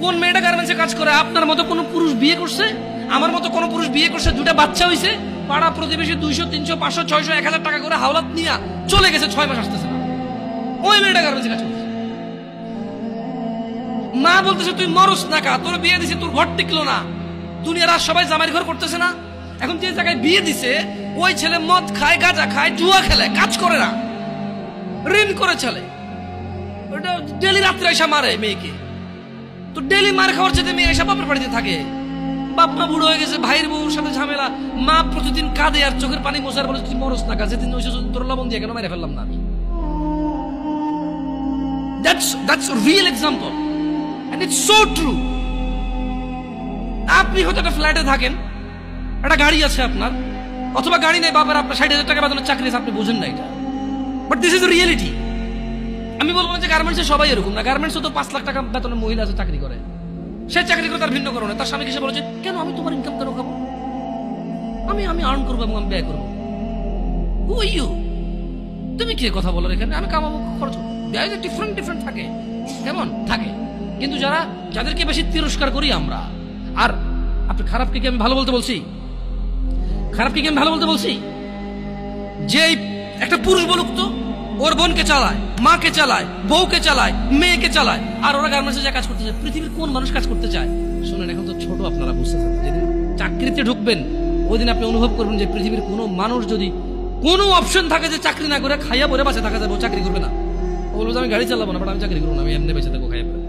কোন মেয়েটা গার্মেন্টসে কাজ করে? আপনার মতো কোন পুরুষ বিয়ে করছে? আমার মতো কোন পুরুষ বিয়ে করছে? দুটা বাচ্চা হইছে, পাড়া প্রতিবেশী 200 300 500 600 1000 টাকা করে হাওলাত নিয়ে চলে গেছে, 6 মাস আসতেছে না। ওই মেয়েটা গার্মেন্টসে কাজ করছে। মা বলতেছে তুই মরস না কা, তোর বিয়ে দিছে, তোর ঘর টিকলো না। দুনিয়ার আর সবাই জামাইয়ের ঘর করতেছে না। এখন যে জায়গায় বিয়ে দিছে ওই ছেলে মদ খায়, গাঁজা খায়, জুয়া খেলে, কাজ করে না, ঋণ করে চলে। ওটা ডেলি রাত্রে এসে মারে মেয়েকে। তো ডেলি মার খাওয়ার চেয়ে মেয়ে এসে বাপের বাড়িতে থাকে। বাপ মা বুড়ো হয়ে গেছে, ভাইয়ের বউর সাথে ঝামেলা, মা প্রতিদিন কাঁদে আর চোখের পানি মোছার বলে তুই মরস না কা, যেদিন ওই তোর লবণ দিয়ে কেন মেরে ফেললাম না আমি। That's a real example and it's so true. আপনি হয়তো একটা ফ্ল্যাটে থাকেন, একটা গাড়ি আছে আপনার, অথবা গাড়ি নেই, বাবার আপনার 60,000 টাকা বেতনের চাকরি আছে, আপনি বুঝেন না এটা। But this is reality. আমি বলবো না যে গার্মেন্টসে সবাই এরকম না। গার্মেন্টসে তো 5 লাখ টাকা বেতনের মহিলা আছে, চাকরি করে। সে চাকরি করে তার ভিন্ন কারণে, তার স্বামী এসে বলেছে কেন আমি তোমার ইনকাম কেন খাবো, আমি আর্ন করবো এবং আমি ব্যয় করবো। হু আর ইউ? তুমি কি কথা বলো এখানে? আমি কামাবো, খরচ ডিফারেন্ট থাকে, কেমন থাকে। কিন্তু যাদেরকে বেশি তিরস্কার করি আমরা, আর আপনি খারাপকে কি আমি ভালো বলতে বলছি? খারাপকে কি আমি ভালো বলতে বলছি? যে একটা পুরুষ বলুক তো, ওর বোনকে চালায়, মাকে চালায়, বউকে চালায়, মেয়েকে চালায়, আর ওরা গার্মেন্টসে যা কাজ করতে চায়। পৃথিবীর কোন মানুষ কাজ করতে চায়? শুনেন, এখন তো ছোট, আপনারা বুঝতেছেন। যেদিন চাকরিতে ঢুকবেন ওই দিন আপনি অনুভব করবেন যে পৃথিবীর কোনো মানুষ যদি কোনো অপশন থাকে যে চাকরি না করে খাইয়া পরে বাঁচে থাকা যাবে, ও চাকরি করবে না। ও বলবো আমি গাড়ি চালাবো না, বাট আমি চাকরি করবো না, আমি এমনি বেঁচে থাকবো খাইয়া পরে।